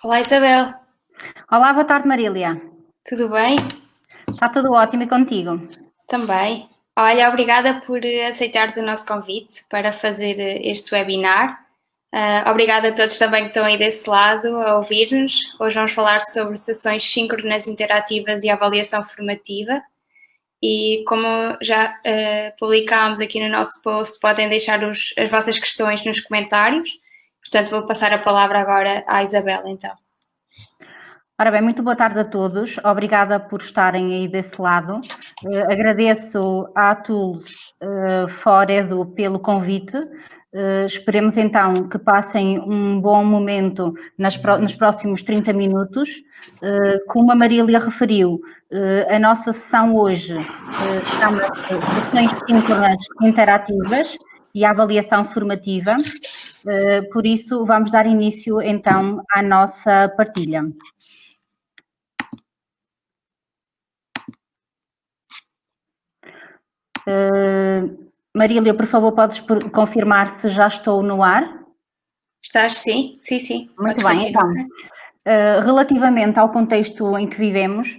Olá, Isabel. Olá, boa tarde, Marília. Tudo bem? Está tudo ótimo e contigo? Também. Olha, obrigada por aceitares o nosso convite para fazer este webinar. Obrigada a todos também que estão aí desse lado a ouvir-nos. Hoje vamos falar sobre sessões síncronas interativas e avaliação formativa. E como já publicámos aqui no nosso post, podem deixar as vossas questões nos comentários. Portanto, vou passar a palavra agora à Isabel, então. Ora bem, muito boa tarde a todos. Obrigada por estarem aí desse lado. Agradeço à Tools for Edu pelo convite. Esperemos então que passem um bom momento nos próximos 30 minutos. Como a Marília referiu, a nossa sessão hoje chama-se Sessões Síncronas Interativas e Avaliação Formativa. Por isso, vamos dar início então à nossa partilha. Marília, por favor, podes confirmar se já estou no ar? Estás? Sim, sim, sim. Muito bem, então. Relativamente ao contexto em que vivemos,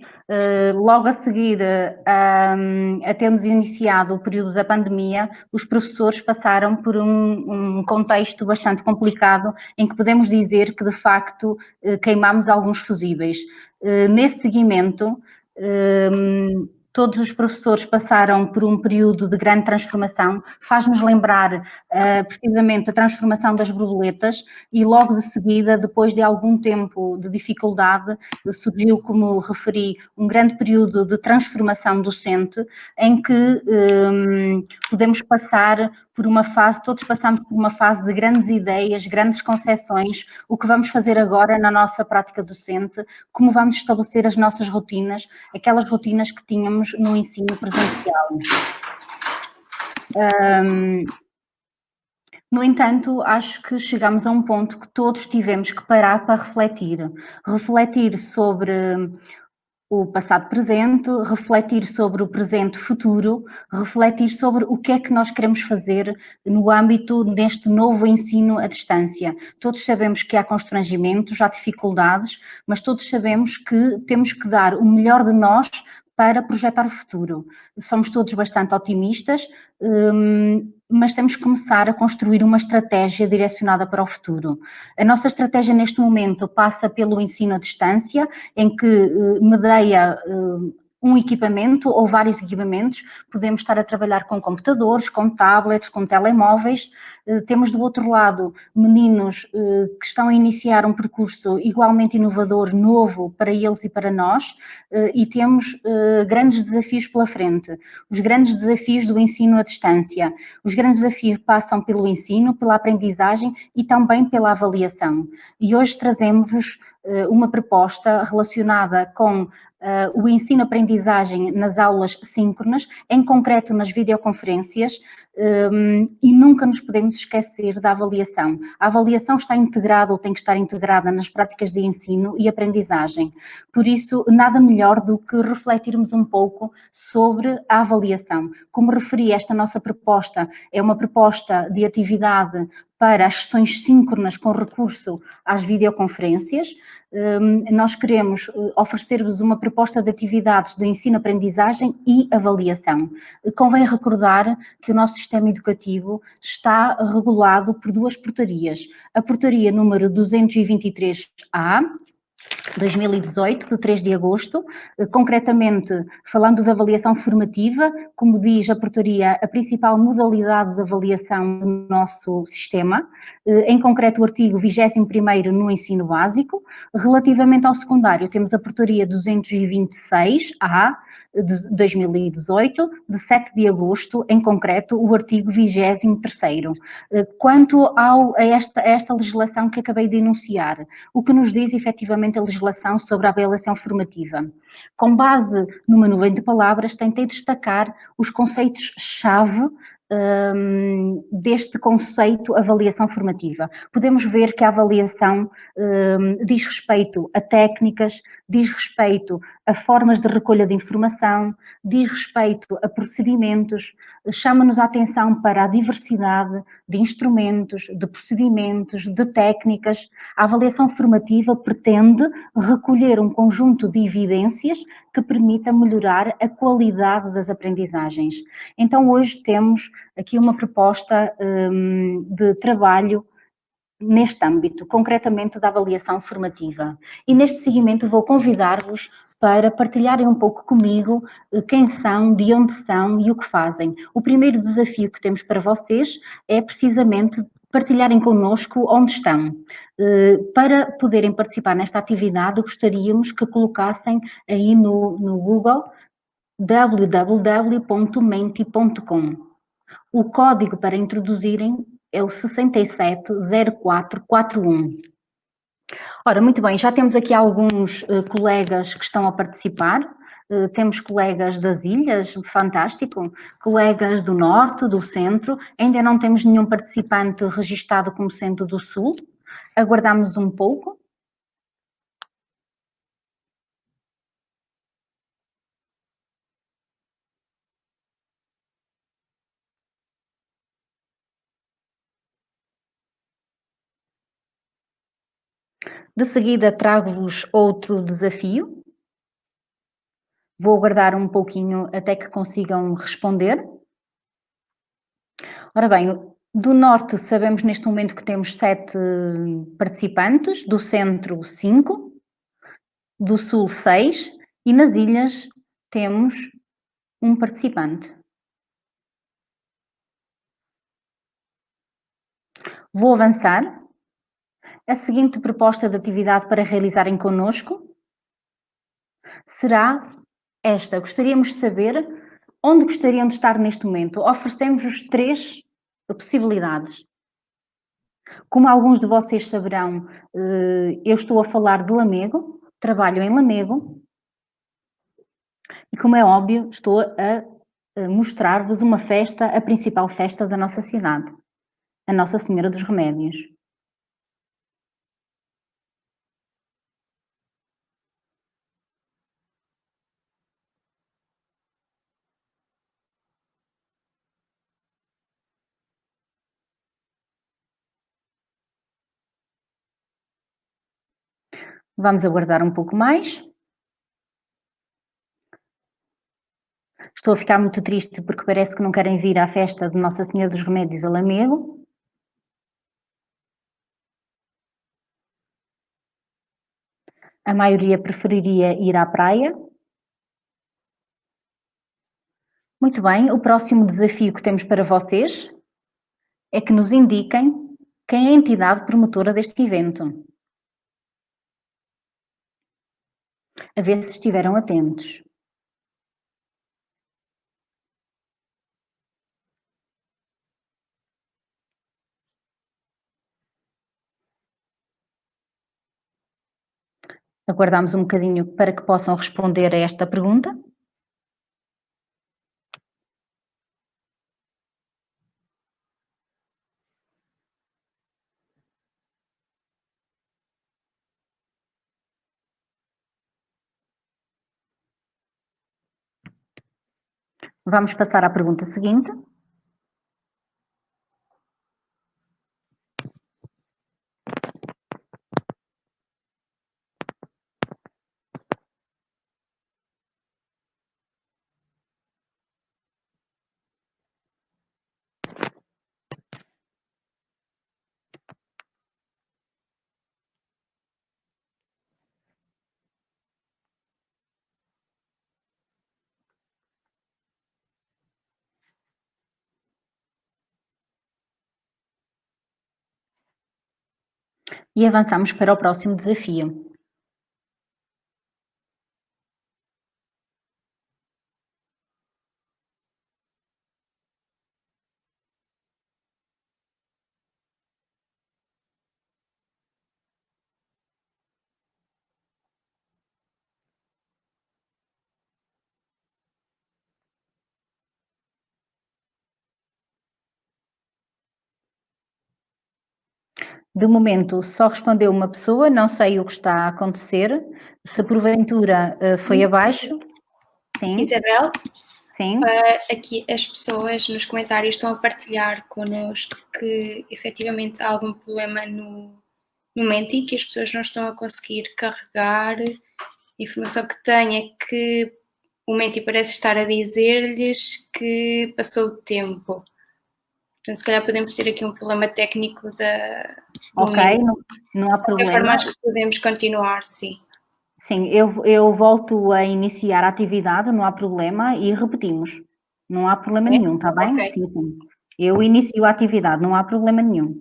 logo a seguir a termos iniciado o período da pandemia, os professores passaram por um contexto bastante complicado em que podemos dizer que, de facto, queimamos alguns fusíveis. Nesse seguimento, todos os professores passaram por um período de grande transformação, faz-nos lembrar precisamente a transformação das borboletas e logo de seguida, depois de algum tempo de dificuldade, surgiu, como referi, um grande período de transformação docente em que podemos passar por uma fase, todos passamos por uma fase de grandes ideias, grandes concepções, o que vamos fazer agora na nossa prática docente, como vamos estabelecer as nossas rotinas, aquelas rotinas que tínhamos no ensino presencial. No entanto, acho que chegamos a um ponto que todos tivemos que parar para refletir sobre o passado presente, refletir sobre o presente futuro, refletir sobre o que é que nós queremos fazer no âmbito deste novo ensino à distância. Todos sabemos que há constrangimentos, há dificuldades, mas todos sabemos que temos que dar o melhor de nós para projetar o futuro. Somos todos bastante otimistas, mas temos que começar a construir uma estratégia direcionada para o futuro. A nossa estratégia neste momento passa pelo ensino à distância, em que medeia um equipamento ou vários equipamentos, podemos estar a trabalhar com computadores, com tablets, com telemóveis. Temos do outro lado meninos que estão a iniciar um percurso igualmente inovador, novo para eles e para nós, e temos grandes desafios pela frente. Os grandes desafios do ensino à distância. Os grandes desafios passam pelo ensino, pela aprendizagem e também pela avaliação. E hoje trazemos-vos uma proposta relacionada com o ensino-aprendizagem nas aulas síncronas, em concreto nas videoconferências, e nunca nos podemos esquecer da avaliação. A avaliação está integrada ou tem que estar integrada nas práticas de ensino e aprendizagem. Por isso, nada melhor do que refletirmos um pouco sobre a avaliação. Como referi, esta nossa proposta é uma proposta de atividade para as sessões síncronas com recurso às videoconferências. Nós queremos oferecer-vos uma proposta de atividades de ensino-aprendizagem e avaliação. Convém recordar que o nosso sistema educativo está regulado por duas portarias. A portaria número 223A, 2018, de 3 de agosto, concretamente falando de avaliação formativa, como diz a portaria, a principal modalidade de avaliação do nosso sistema, em concreto o artigo 21º no ensino básico. Relativamente ao secundário, temos a portaria 226A, de 2018, de 7 de agosto, em concreto o artigo 23º. Quanto a esta legislação que acabei de enunciar, o que nos diz efetivamente a legislação sobre a avaliação formativa? Com base numa nuvem de palavras, tentei destacar os conceitos-chave deste conceito avaliação formativa. Podemos ver que a avaliação diz respeito a técnicas, diz respeito a formas de recolha de informação, diz respeito a procedimentos, chama-nos a atenção para a diversidade de instrumentos, de procedimentos, de técnicas. A avaliação formativa pretende recolher um conjunto de evidências que permita melhorar a qualidade das aprendizagens. Então, hoje temos aqui uma proposta de trabalho neste âmbito, concretamente da avaliação formativa. E neste seguimento vou convidar-vos para partilharem um pouco comigo quem são, de onde são e o que fazem. O primeiro desafio que temos para vocês é precisamente partilharem connosco onde estão. Para poderem participar nesta atividade, gostaríamos que colocassem aí no Google www.menti.com. O código para introduzirem é o 670441. Ora, muito bem, já temos aqui alguns colegas que estão a participar. Temos colegas das ilhas, fantástico. Colegas do norte, do centro. Ainda não temos nenhum participante registado como centro do sul. Aguardamos um pouco. De seguida trago-vos outro desafio. Vou aguardar um pouquinho até que consigam responder. Ora bem, do norte sabemos neste momento que temos 7 participantes, do centro 5, do sul 6 e nas ilhas temos um participante. Vou avançar. A seguinte proposta de atividade para realizarem connosco será esta. Gostaríamos de saber onde gostariam de estar neste momento. Oferecemos-vos 3 possibilidades. Como alguns de vocês saberão, eu estou a falar de Lamego, trabalho em Lamego e, como é óbvio, estou a mostrar-vos uma festa, a principal festa da nossa cidade, a Nossa Senhora dos Remédios. Vamos aguardar um pouco mais. Estou a ficar muito triste porque parece que não querem vir à festa de Nossa Senhora dos Remédios a Lamego. A maioria preferiria ir à praia. Muito bem, o próximo desafio que temos para vocês é que nos indiquem quem é a entidade promotora deste evento. A ver se estiveram atentos. Aguardamos um bocadinho para que possam responder a esta pergunta. Vamos passar à pergunta seguinte. E avançamos para o próximo desafio. De momento só respondeu uma pessoa, não sei o que está a acontecer. Se porventura foi abaixo. Sim. Isabel, Sim. aqui as pessoas nos comentários estão a partilhar connosco que efetivamente há algum problema no Menti, que as pessoas não estão a conseguir carregar. A informação que tenho é que o Menti parece estar a dizer-lhes que passou o tempo. Portanto, se calhar podemos ter aqui um problema técnico do Ok, Menti. não há De qualquer problema. forma, acho que podemos continuar, sim. Sim, eu volto a iniciar a atividade, não há problema, e repetimos. Não há problema nenhum, está bem? Ok. Sim, sim. Eu inicio a atividade, não há problema nenhum.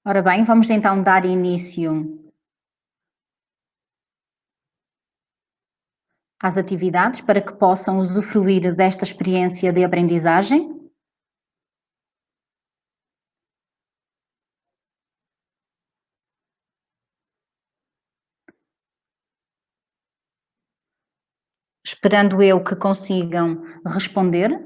Ora bem, vamos então dar início às atividades para que possam usufruir desta experiência de aprendizagem. Esperando eu que consigam responder.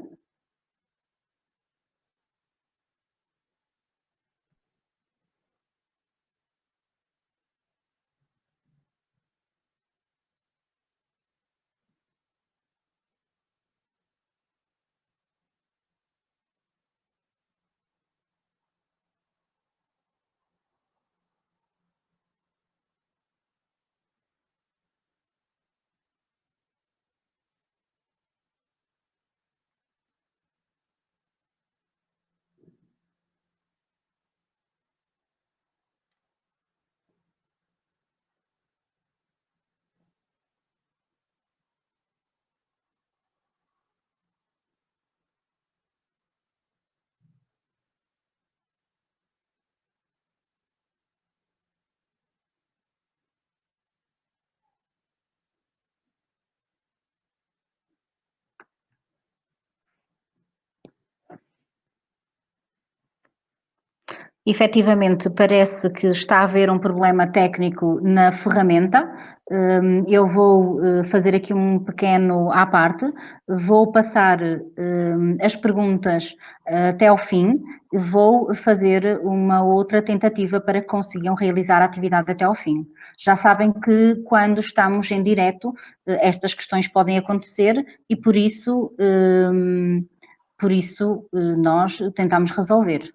Efetivamente, parece que está a haver um problema técnico na ferramenta. Eu vou fazer aqui um pequeno à parte, vou passar as perguntas até ao fim, vou fazer uma outra tentativa para que consigam realizar a atividade até ao fim. Já sabem que quando estamos em direto, estas questões podem acontecer e por isso nós tentamos resolver.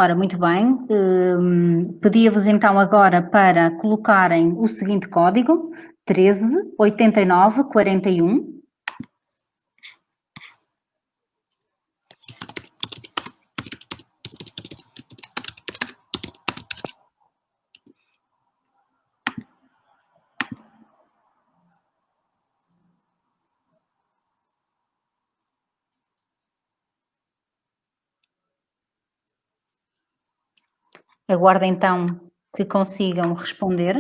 Ora, muito bem. Pedia-vos então agora para colocarem o seguinte código: 138941. Aguardo então que consigam responder.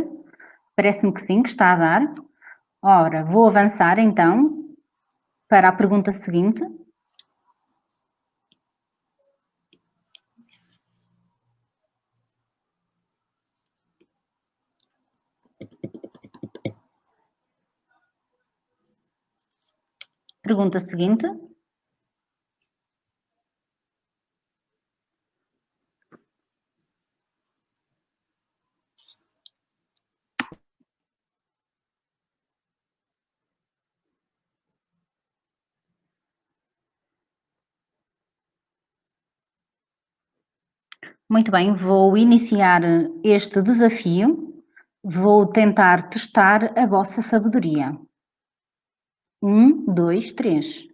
Parece-me que sim, que está a dar. Ora, vou avançar então para a pergunta seguinte. Pergunta seguinte. Muito bem, vou iniciar este desafio. Vou tentar testar a vossa sabedoria. 1, 2, 3.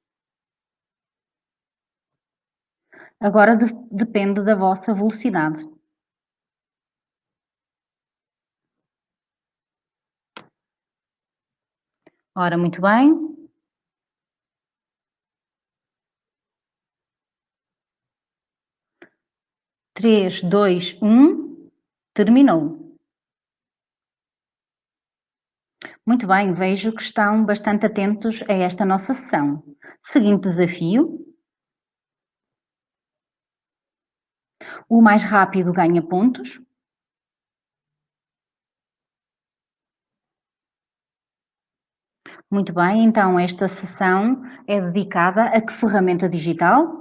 Agora depende da vossa velocidade. Ora, muito bem. 3, 2, 1. Terminou. Muito bem, vejo que estão bastante atentos a esta nossa sessão. Seguinte desafio. O mais rápido ganha pontos. Muito bem, então esta sessão é dedicada a que ferramenta digital?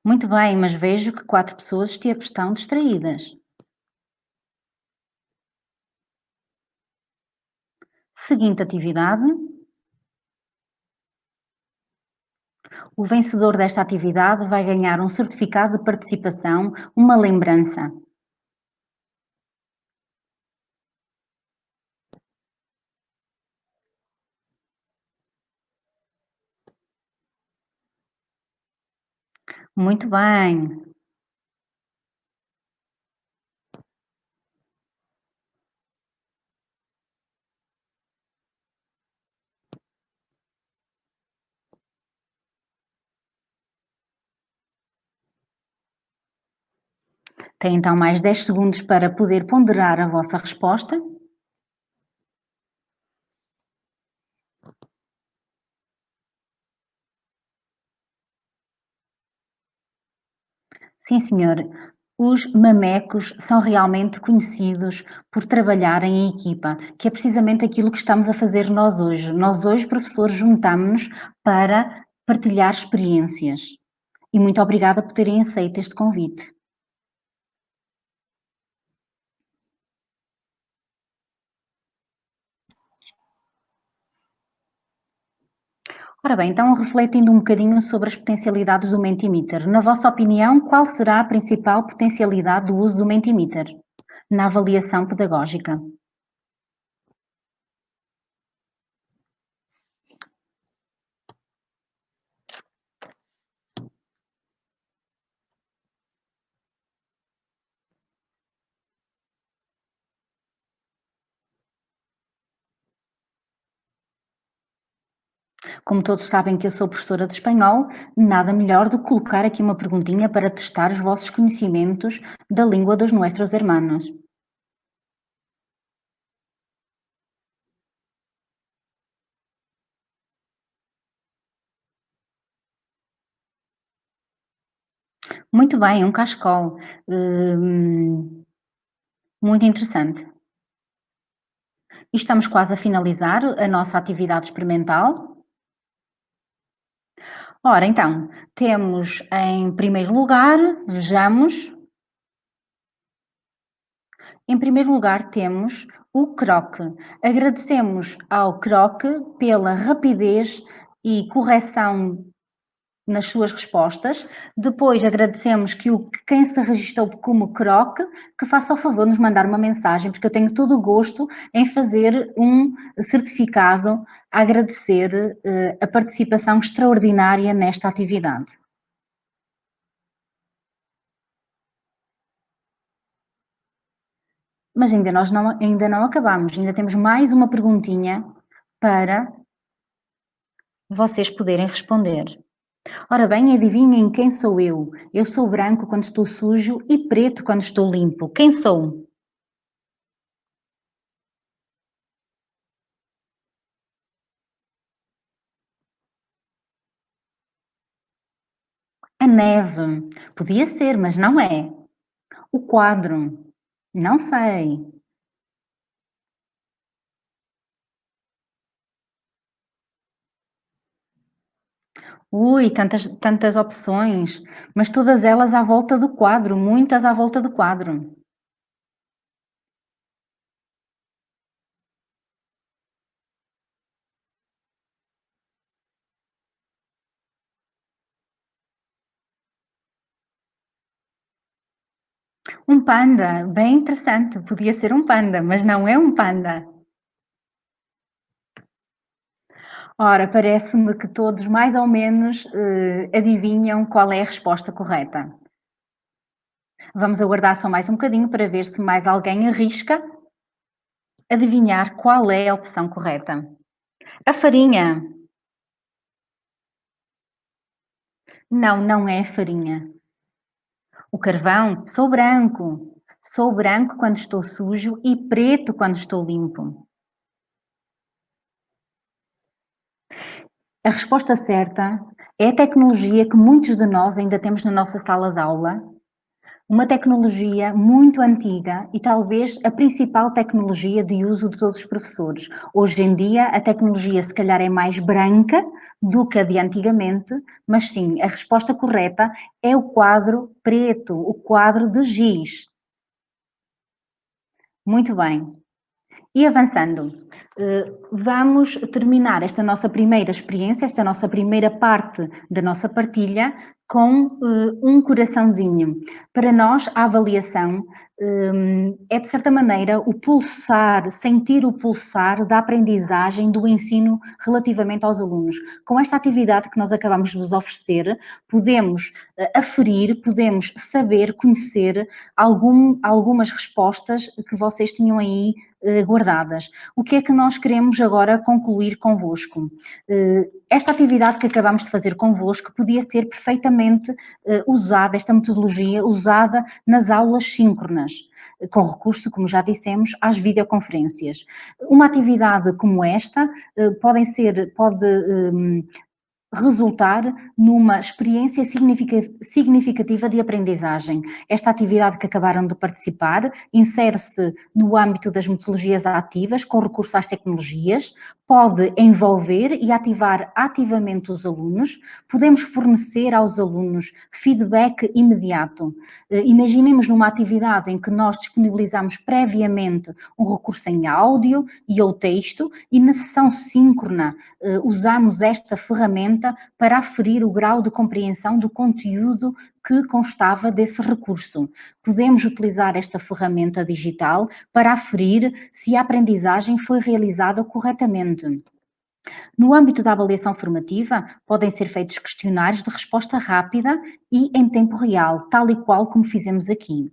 Muito bem, mas vejo que 4 pessoas estão distraídas. Seguinte atividade. O vencedor desta atividade vai ganhar um certificado de participação, uma lembrança. Muito bem. Tem então mais 10 segundos para poder ponderar a vossa resposta. Sim, senhor. Os mamecos são realmente conhecidos por trabalharem em equipa, que é precisamente aquilo que estamos a fazer nós hoje. Nós hoje, professores, juntamos-nos para partilhar experiências. E muito obrigada por terem aceito este convite. Ora bem, então refletindo um bocadinho sobre as potencialidades do Mentimeter. Na vossa opinião, qual será a principal potencialidade do uso do Mentimeter na avaliação pedagógica? Como todos sabem que eu sou professora de espanhol, nada melhor do que colocar aqui uma perguntinha para testar os vossos conhecimentos da língua dos nuestros hermanos. Muito bem, um cascol. Muito interessante. E estamos quase a finalizar a nossa atividade experimental. Ora, então, temos em primeiro lugar, vejamos. Em primeiro lugar, temos o Croque. Agradecemos ao Croque pela rapidez e correção nas suas respostas. Depois agradecemos que quem se registrou como Croque, que faça o favor de nos mandar uma mensagem, porque eu tenho todo o gosto em fazer um certificado a agradecer a participação extraordinária nesta atividade. Mas ainda não acabamos, ainda temos mais uma perguntinha para vocês poderem responder. Ora bem, adivinhem quem sou eu? Eu sou branco quando estou sujo e preto quando estou limpo. Quem sou? A neve. Podia ser, mas não é. O quadro. Não sei. Ui, tantas opções, mas todas elas à volta do quadro, muitas à volta do quadro. Um panda, bem interessante, podia ser um panda, mas não é um panda. Ora, parece-me que todos mais ou menos adivinham qual é a resposta correta. Vamos aguardar só mais um bocadinho para ver se mais alguém arrisca adivinhar qual é a opção correta. A farinha. Não, não é farinha. O carvão, sou branco. Sou branco quando estou sujo e preto quando estou limpo. A resposta certa é a tecnologia que muitos de nós ainda temos na nossa sala de aula. Uma tecnologia muito antiga e talvez a principal tecnologia de uso de todos os professores. Hoje em dia, a tecnologia se calhar é mais branca do que a de antigamente, mas sim, a resposta correta é o quadro preto, o quadro de giz. Muito bem. E avançando, vamos terminar esta nossa primeira experiência, esta nossa primeira parte da nossa partilha, com um coraçãozinho. Para nós, a avaliação é, de certa maneira, o pulsar, sentir o pulsar da aprendizagem, do ensino relativamente aos alunos. Com esta atividade que nós acabamos de vos oferecer, podemos aferir, podemos saber, conhecer algumas respostas que vocês tinham aí guardadas. O que é que nós queremos agora concluir convosco? Esta atividade que acabamos de fazer convosco podia ser perfeitamente usada, esta metodologia usada nas aulas síncronas, com recurso, como já dissemos, às videoconferências. Uma atividade como esta pode resultar numa experiência significativa de aprendizagem. Esta atividade que acabaram de participar insere-se no âmbito das metodologias ativas, com recurso às tecnologias, pode envolver e ativar ativamente os alunos, podemos fornecer aos alunos feedback imediato. Imaginemos numa atividade em que nós disponibilizamos previamente um recurso em áudio e ou texto e na sessão síncrona usamos esta ferramenta para aferir o grau de compreensão do conteúdo que constava desse recurso. Podemos utilizar esta ferramenta digital para aferir se a aprendizagem foi realizada corretamente. No âmbito da avaliação formativa, podem ser feitos questionários de resposta rápida e em tempo real, tal e qual como fizemos aqui.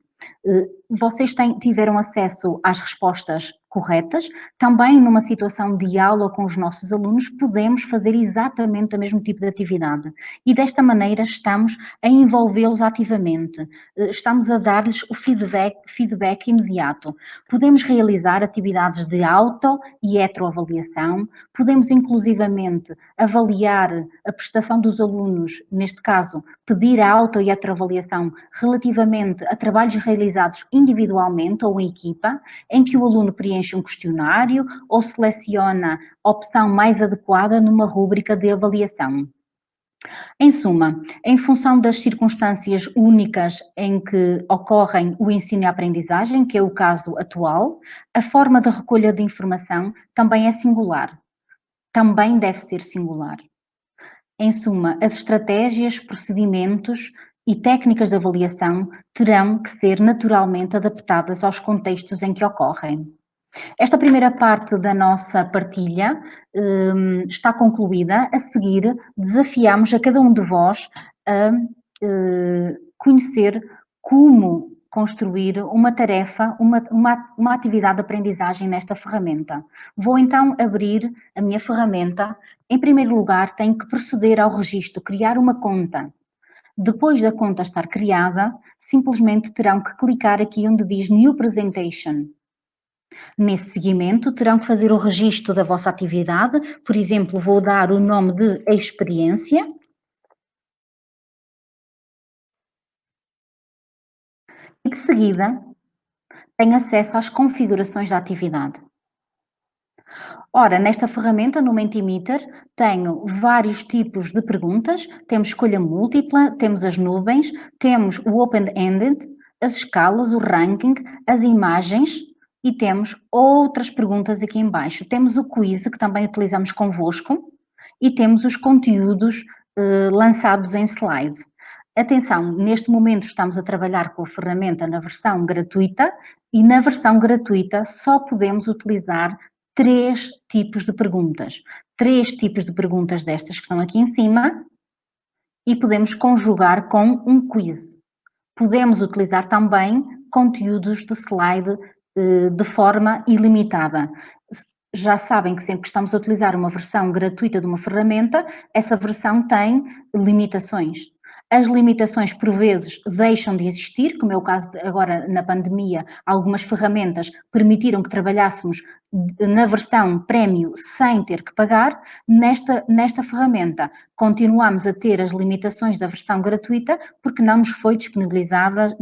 Vocês tiveram acesso às respostas corretas. Também numa situação de aula com os nossos alunos podemos fazer exatamente o mesmo tipo de atividade e desta maneira estamos a envolvê-los ativamente, estamos a dar-lhes o feedback imediato. Podemos realizar atividades de auto e heteroavaliação, podemos inclusivamente avaliar a prestação dos alunos, neste caso pedir a auto e heteroavaliação relativamente a trabalhos realizados individualmente ou em equipa, em que o aluno preenche um questionário ou seleciona a opção mais adequada numa rúbrica de avaliação. Em suma, em função das circunstâncias únicas em que ocorrem o ensino e a aprendizagem, que é o caso atual, a forma de recolha de informação também é singular. Também deve ser singular. Em suma, as estratégias, procedimentos e técnicas de avaliação terão que ser naturalmente adaptadas aos contextos em que ocorrem. Esta primeira parte da nossa partilha está concluída. A seguir, desafiamos a cada um de vós a conhecer como construir uma tarefa, uma atividade de aprendizagem nesta ferramenta. Vou então abrir a minha ferramenta. Em primeiro lugar, tenho que proceder ao registro, criar uma conta. Depois da conta estar criada, simplesmente terão que clicar aqui onde diz New Presentation. Nesse seguimento, terão que fazer o registro da vossa atividade. Por exemplo, vou dar o nome de experiência. E de seguida, tenho acesso às configurações da atividade. Ora, nesta ferramenta, no Mentimeter, tenho vários tipos de perguntas. Temos escolha múltipla, temos as nuvens, temos o open-ended, as escalas, o ranking, as imagens e temos outras perguntas aqui em baixo. Temos o quiz, que também utilizamos convosco, e temos os conteúdos lançados em slide. Atenção, neste momento estamos a trabalhar com a ferramenta na versão gratuita e na versão gratuita só podemos utilizar 3 tipos de perguntas. 3 tipos de perguntas destas que estão aqui em cima e podemos conjugar com um quiz. Podemos utilizar também conteúdos de slide de forma ilimitada. Já sabem que sempre que estamos a utilizar uma versão gratuita de uma ferramenta, essa versão tem limitações. As limitações, por vezes, deixam de existir, como é o caso de agora na pandemia, algumas ferramentas permitiram que trabalhássemos na versão prémio sem ter que pagar. Nesta ferramenta, continuamos a ter as limitações da versão gratuita porque não nos foi disponibilizada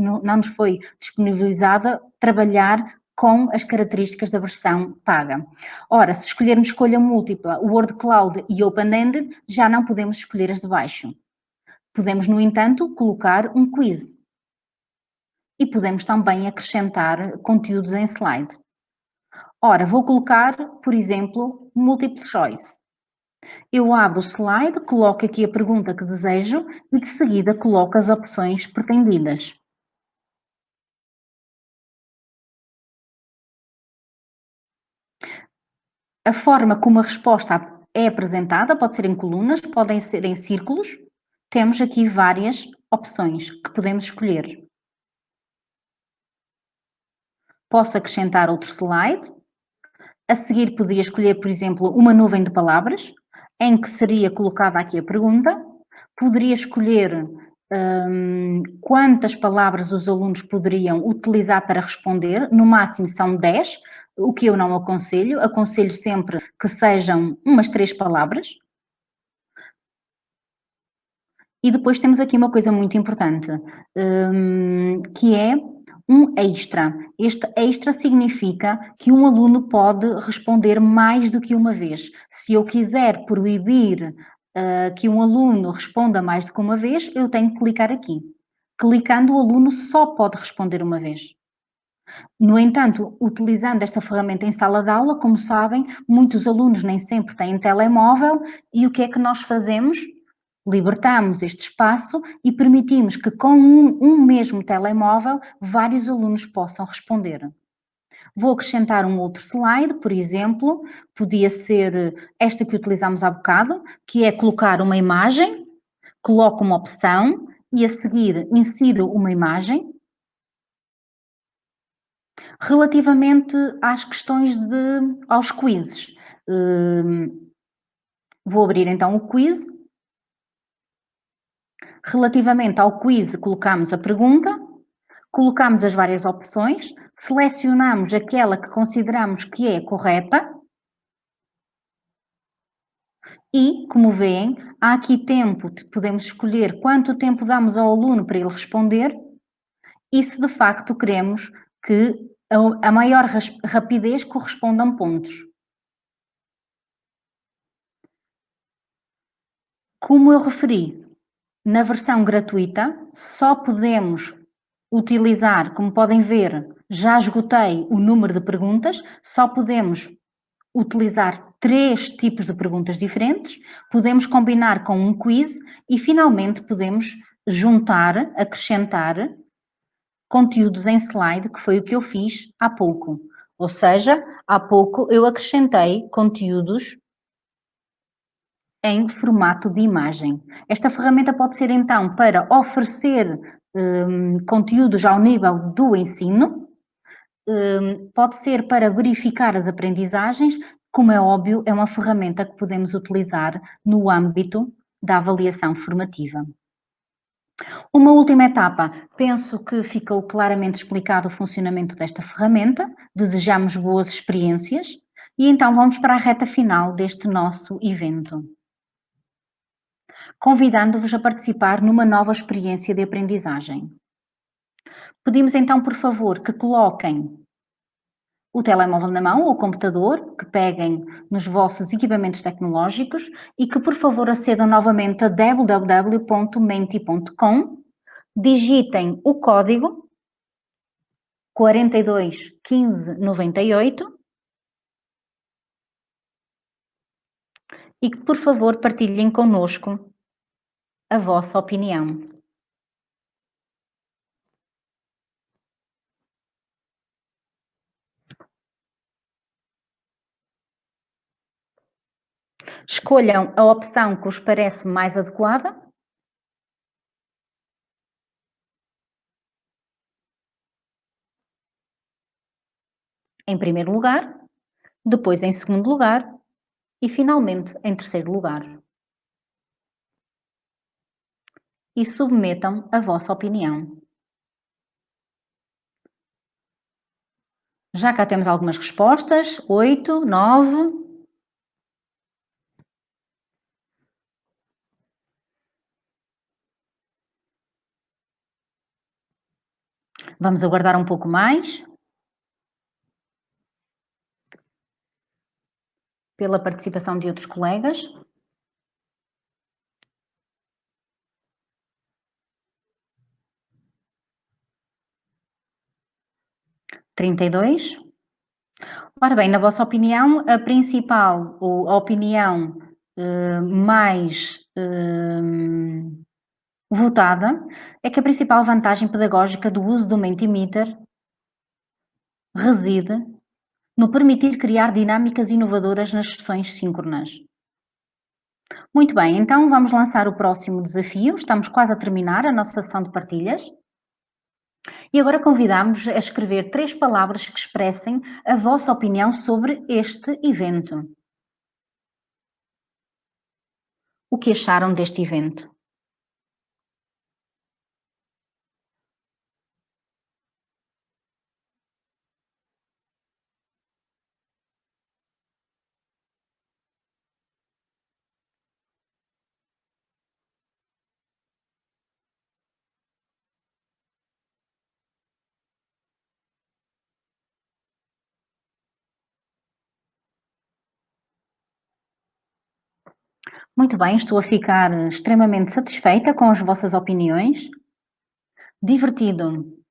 trabalhar com as características da versão paga. Ora, se escolhermos escolha múltipla, Word Cloud e Open-Ended, já não podemos escolher as de baixo. Podemos, no entanto, colocar um quiz. E podemos também acrescentar conteúdos em slide. Ora, vou colocar, por exemplo, Multiple Choice. Eu abro o slide, coloco aqui a pergunta que desejo e de seguida coloco as opções pretendidas. A forma como a resposta é apresentada pode ser em colunas, podem ser em círculos. Temos aqui várias opções que podemos escolher. Posso acrescentar outro slide. A seguir poderia escolher, por exemplo, uma nuvem de palavras, em que seria colocada aqui a pergunta. Poderia escolher quantas palavras os alunos poderiam utilizar para responder. No máximo são 10, o que eu não aconselho. Aconselho sempre que sejam umas 3 palavras. E depois temos aqui uma coisa muito importante, que é um extra. Este extra significa que um aluno pode responder mais do que uma vez. Se eu quiser proibir que um aluno responda mais do que uma vez, eu tenho que clicar aqui. Clicando, o aluno só pode responder uma vez. No entanto, utilizando esta ferramenta em sala de aula, como sabem, muitos alunos nem sempre têm telemóvel e o que é que nós fazemos? Libertamos este espaço e permitimos que com um mesmo telemóvel vários alunos possam responder. Vou acrescentar um outro slide, por exemplo, podia ser esta que utilizamos há bocado, que é colocar uma imagem, coloco uma opção e a seguir insiro uma imagem. Relativamente às questões aos quizzes, vou abrir então o quiz. Relativamente ao quiz, colocamos a pergunta, colocamos as várias opções, selecionamos aquela que consideramos que é correta e, como veem, há aqui tempo, podemos escolher quanto tempo damos ao aluno para ele responder e se de facto queremos que a maior rapidez correspondam pontos. Como eu referi, na versão gratuita só podemos utilizar, como podem ver, já esgotei o número de perguntas, só podemos utilizar 3 tipos de perguntas diferentes, podemos combinar com um quiz e finalmente podemos juntar, acrescentar conteúdos em slide, que foi o que eu fiz há pouco. Ou seja, há pouco eu acrescentei conteúdos em formato de imagem. Esta ferramenta pode ser então para oferecer conteúdos ao nível do ensino, pode ser para verificar as aprendizagens, como é óbvio, é uma ferramenta que podemos utilizar no âmbito da avaliação formativa. Uma última etapa, penso que ficou claramente explicado o funcionamento desta ferramenta, desejamos boas experiências e então vamos para a reta final deste nosso evento. Convidando-vos a participar numa nova experiência de aprendizagem. Pedimos então, por favor, que coloquem o telemóvel na mão ou o computador, que peguem nos vossos equipamentos tecnológicos e que, por favor, acedam novamente a www.menti.com, digitem o código 421598 e que, por favor, partilhem connosco a vossa opinião. Escolham a opção que vos parece mais adequada. Em primeiro lugar, depois em segundo lugar e finalmente em terceiro lugar. E submetam a vossa opinião. Já cá temos algumas respostas, 8, 9. Vamos aguardar um pouco mais pela participação de outros colegas. 32. Ora bem, na vossa opinião, a principal, ou a opinião mais votada é que a principal vantagem pedagógica do uso do Mentimeter reside no permitir criar dinâmicas inovadoras nas sessões síncronas. Muito bem, então vamos lançar o próximo desafio. Estamos quase a terminar a nossa sessão de partilhas. E agora convidamos a escrever 3 palavras que expressem a vossa opinião sobre este evento. O que acharam deste evento? Muito bem, estou a ficar extremamente satisfeita com as vossas opiniões. Divertido.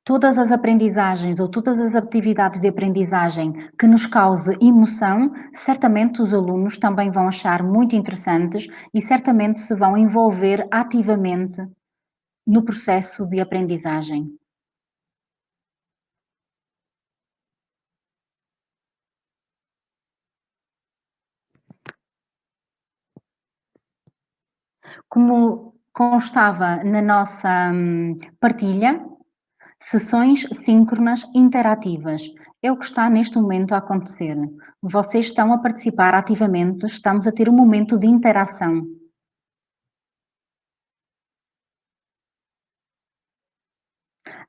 Todas as aprendizagens ou todas as atividades de aprendizagem que nos cause emoção, certamente os alunos também vão achar muito interessantes e certamente se vão envolver ativamente no processo de aprendizagem. Como constava na nossa partilha, sessões síncronas interativas. É o que está neste momento a acontecer. Vocês estão a participar ativamente, estamos a ter um momento de interação.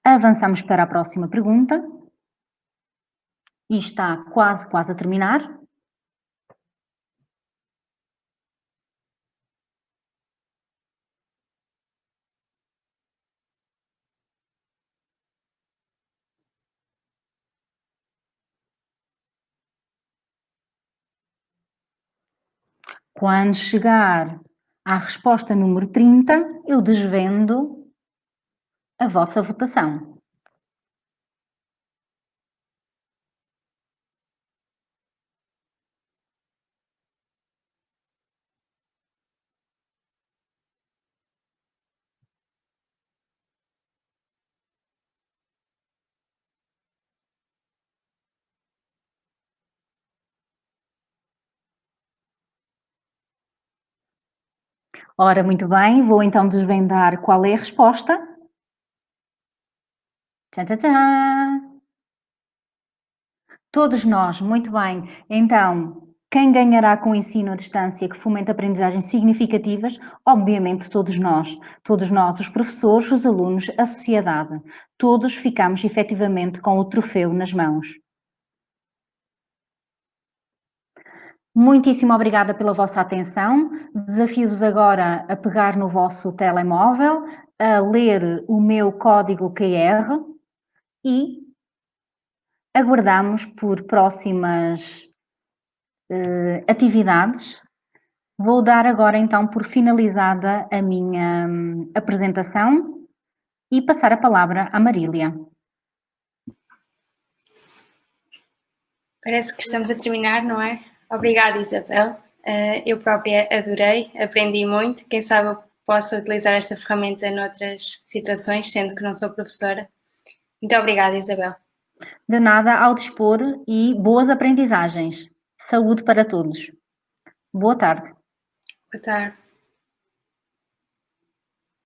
Avançamos para a próxima pergunta. E está quase a terminar. Quando chegar à resposta número 30, eu desvendo a vossa votação. Ora, muito bem, vou então desvendar qual é a resposta. Tchan, tchan, tchan. Todos nós, muito bem. Então, quem ganhará com o ensino à distância que fomenta aprendizagens significativas? Obviamente todos nós. Todos nós, os professores, os alunos, a sociedade. Todos ficamos efetivamente com o troféu nas mãos. Muitíssimo obrigada pela vossa atenção. Desafio-vos agora a pegar no vosso telemóvel, a ler o meu código QR e aguardamos por próximas atividades. Vou dar agora então por finalizada a minha apresentação e passar a palavra à Marília. Parece que estamos a terminar, não é? Obrigada, Isabel. Eu própria adorei, aprendi muito. Quem sabe eu possa utilizar esta ferramenta noutras situações, sendo que não sou professora. Muito obrigada, Isabel. De nada, ao dispor e boas aprendizagens. Saúde para todos. Boa tarde. Boa tarde.